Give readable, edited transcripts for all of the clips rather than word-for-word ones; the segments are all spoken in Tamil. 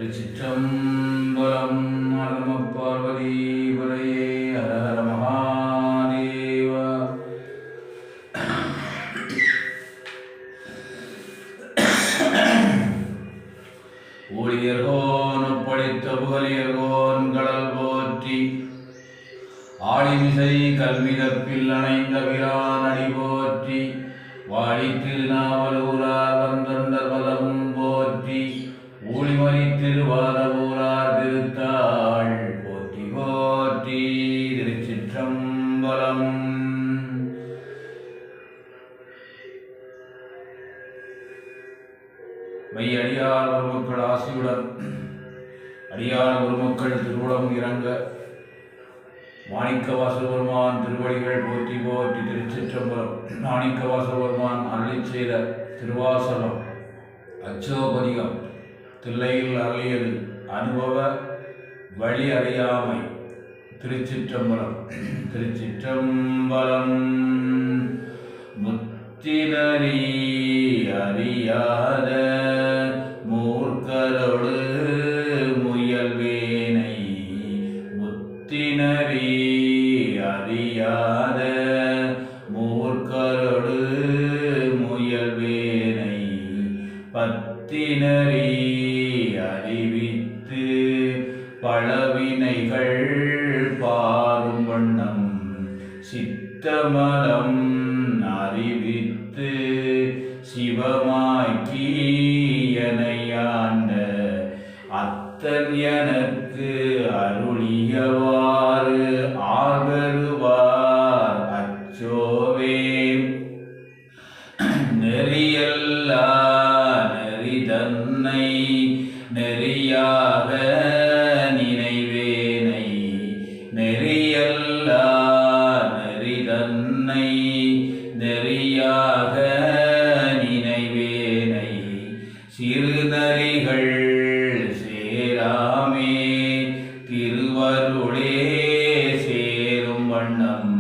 திருச்சிற்றம்பலம். நம பார்வதி பதையே. ஹர ஹர மகாதேவ. ஊழியர்கோன் ஒப்படைத்த புகழியர்கோன் கடல் போற்றி ஆழிமிசை கல்விதப்பில் அணைந்த பிரான் அடி போற்றி வாழி திருநாவலூரார் வந்தொண்டர் பதமும் போற்றி ஊழிமறி திருவாரூரார் திருத்தாள் போற்றி போற்றி. திருச்சிற்றம்பலம். மையடியார் ஒருமக்கள் ஆசியுடன் அடியார் ஒருமக்கள் திருவுளம் இறங்க மாணிக்கவாசபெருமான் திருவடிகள் போற்றி போற்றி. திருச்சிற்றம்பலம். மாணிக்கவாசபெருமான் அருளி செய்த திருவாசகம் அச்சோபதிகம் தில்லையில் அருளியது அனுபவ வழி அறியாமை. திருச்சிற்றம்பலம். திருச்சிற்றம்பலம். முத்தினரி அறியாத மூர்க்கரோடு முயல்வேனை முத்தினரி அறியாத மூர்க்கரோடு முயல்வேனை பத்தினரி அறிவித்து பழவினைகள் பாரும் வண்ணம் சித்தமலம் அறிவித்து சிவமாக்கி எனையாண்ட அத்தன் எனக்கு அருளியவாறு ஆகருவார் அச்சோவே. நெறியல்லா நெறி தன்னை நெறியாக நினைவேனை நெறியல்லா நெறி தன்னை நெறியாக நினைவேனை சிறுநறிகள் சேராமே திருவருளே சேரும் வண்ணம்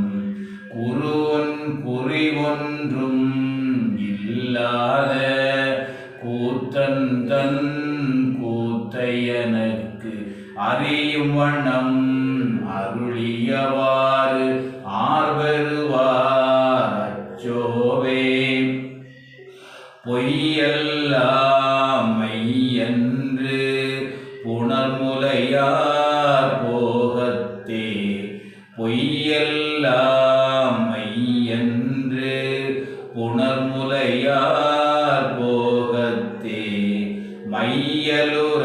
குருவன் குறிவொன்றும் இல்லாத கூத்தன் தன் கூத்தையனுக்கு அறியும் வண்ணம் அருளியவாறு ஆர்வருவார் அச்சோவே. பொய்யெல்லாம் மெய்யென்று புணர்முலையார் போகத்தே பொய்யெல்லாம் மெய்யென்று புணர்முலையார் போகத்தே மையலுற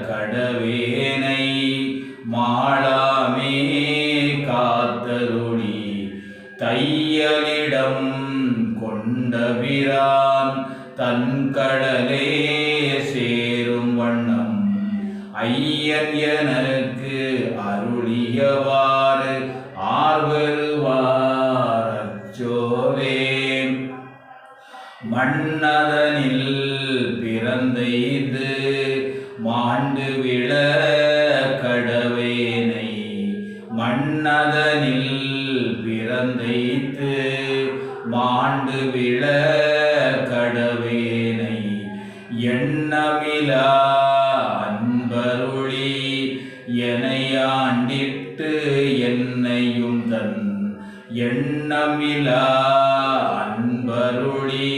கடவேனை மாளாமே காத்தருளி தையலிடம் கொண்டபிரான் தன் கடலே சேரும் வண்ணம் ஐயன் எனக்கு அருளியவாறு ஆர்வருவார் அச்சோவே. மன்னதனில் பிறந்தெய்து மாண்டு விழ கடவேனை மன்னதனில் பிறந்தெய்து மாண்டு விழ கடவேனை எண்ணமிலா அன்பருளி எனையாண்டிட்டு என்னையும் தன் எண்ணமிலா அன்பருளி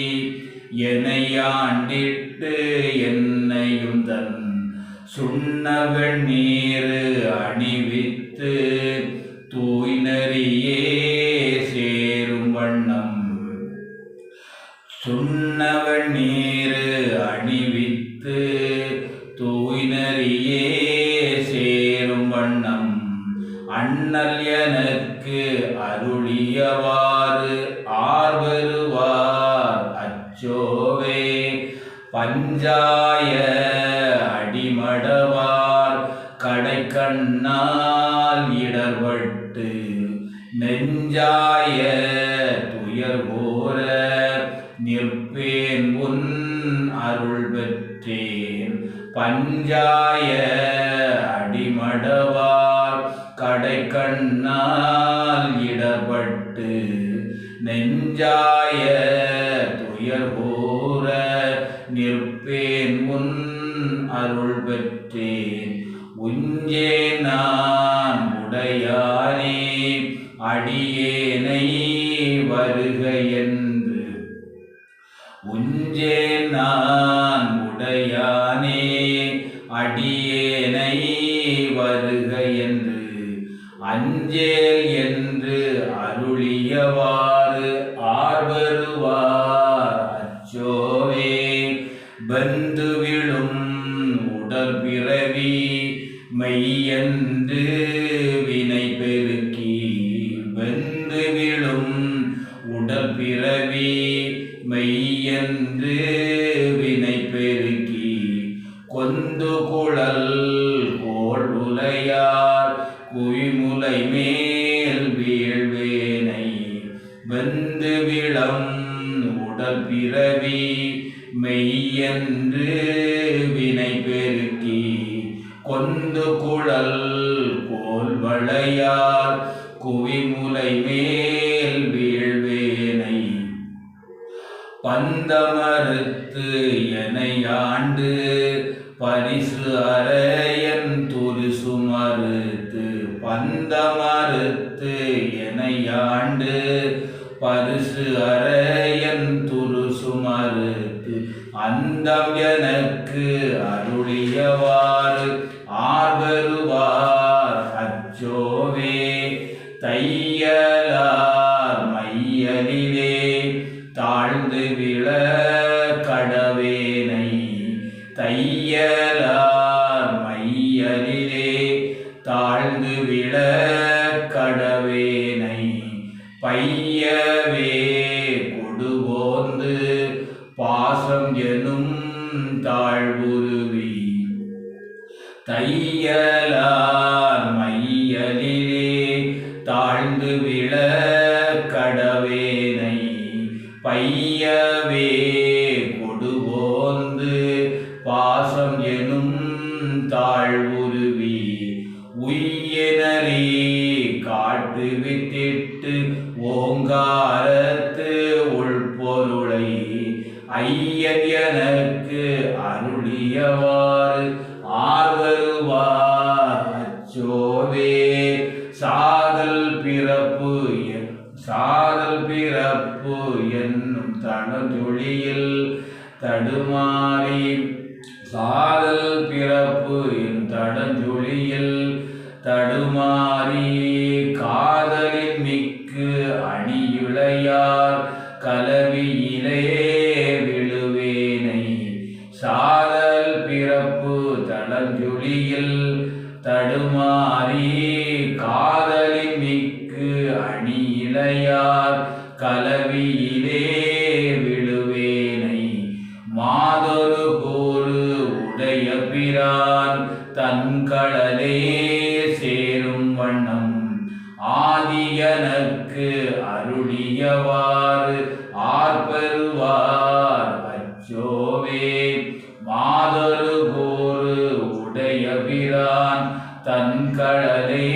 எனையாண்டிட்டு என்னையும் தன் சுண்ணவெண் நீர் அணிவித்து தூய்நறியே சேரும் வண்ணம் சுண்ணவெண் நீர் அணிவித்து தூய்நறியே சேரும் வண்ணம் அண்ணல் எனக்கு அருளியவாறு ஆர்வருவார் அச்சோவே. பஞ்சாய அடிமடவார் கடைக்கண்ணால் இடர்பட்டு நெஞ்சாய துயர்கோர நிற்பேன் உன் அருள் பெற்றேன் பஞ்சாய அடிமடவார் கடைக்கண்ணால் இடர்பட்டு நெஞ்சாய துயர்கோர நிற்பேன் உன் அருள் பெற்றேன் பெற்றேன் உஞ்சேன் நான் உடையானே அடியேனை வருக என்று உஞ்சேன் நான் உடையானே அடியேனை வருக என்று அஞ்சேல் என்று அருளியவாறு ஆர்வருவார் அச்சோவே பந்து விழும் உடல் பிறவி மெய்யன்று வினை பெருக்கி வெந்து விழும் உடல் பிறவி மெய்யன்று வினை பெருக்கி கொந்து குழல் கோள் உலையார் குவிமுலை மேல் வீழ்வேனை வெந்து விளம் உடல் பிறவி மெய்யன்று வினை பெருக்கி கொந்து குழல் கோல் வளையார் குவிமுலை மேல் வீழ்வேனை பந்தமறுத்து எனை ஆண்டு பரிசு அறையன் துரிசு மறுத்து பந்தமறுத்து எனை ஆண்டு பரிசு அறையன் துருசு மறுத்து அந்தம் எனக்கு அருளியவாறு ஆர்வருவார் அச்சோவே தையலார் மையலிலே தாழ்ந்து விழ கடவேனை தையலார் மையலிலே தாழ்ந்து விழ கடவேனை பையவே கொடுபோந்து பாசம் எனும் தாழ்வுருவி தையலார் மையலிலே தாழ்ந்து விழ கடவேனை பையவே கொடுபோந்து பாசம் எனும் தாழ்வுருவி உய்யனரே காட்டு வித்திட்டு ஓங்காரத்து உள்பொருளை ஐயன் எனக்கு அருளியவாறு ஆர்வருவார் அச்சோவே சாதல் பிறப்பு என்னும் தடஞ்சொழியில் தடுமாறி சாதல் பிறப்பு என் தடஞ்சொழியில் தடுமாறி காதலின் மிக்கு அணியுளையார் கலவியிலே விழுவேனை சாதல் பிறப்பு தடஞ்சொழியில் தடுமாறி காதலின் மிக்கு அணியிளையார் கலவியிலே விழுவேனை மாதொரு கூறு உடைய பிரான் தன்கடலே சேரும் வண்ணம் ஆதியனக்கு அருளியவாறு ஆர்ப்பருவார் அச்சோவே மாதொரு கூறு உடைய பிரான் தன்கடலே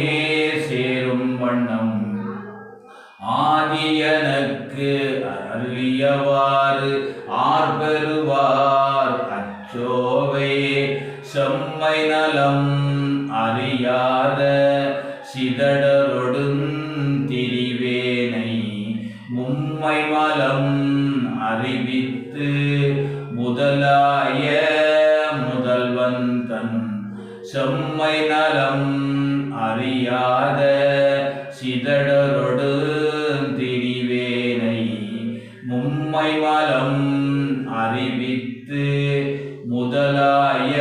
சேரும் வண்ணம் ஆதியனக்கு அருளியவாறு ஆர்ப்பருவார் அச்சோவே செம்மை நலம் அறியாத சிதடரொடுந் திரிவேனை மும்மை மலம் அறிவித்து முதலாய முதல்வன் தன் செம்மை நலம் அறியாத சிதடரொடு திரிவேனை மும்மை மலம் அறிவித்து முதலாய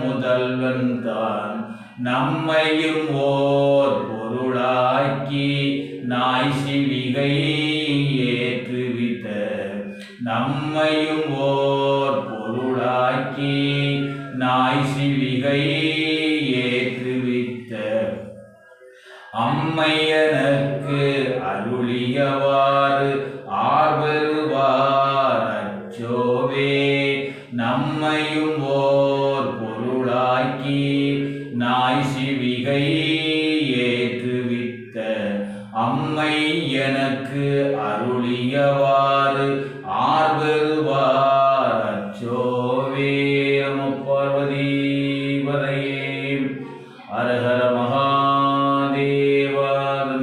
முதல்வன் தான் நம்மையும் ஓர் பொருளாக்கி நாய் சிவிகை ஏற்றுவித்த நம்மையும் ஓர் பொருளாக்கி நாய் சிவிகை ஏற்றுவித்த அம்மை எனக்கு அருளியவாறு ஆர்வருவார் அச்சோவே நம்மையும் ஓர் பொருளாக்கி நாய் சிவிகை ஏற்றுவித்த அம்மை எனக்கு அருளியவாறு ஆர்வருவார் அச்சோவே. நம பார்வதி ஹர மகாதேவா.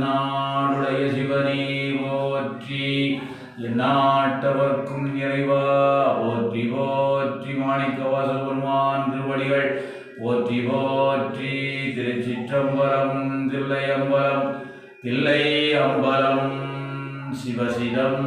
நாடுடைய சிவனே போற்றி, எந்நாட்டவர்க்கும் இறைவா போற்றி போற்றி. மாணிக்கவாசல் பெருமான் திருவடிகள் போற்றி போற்றி. திருச்சிற்றம்பலம். தில்லையம்பலம் தில்லை அம்பலம் சிவசிதம்பரம்.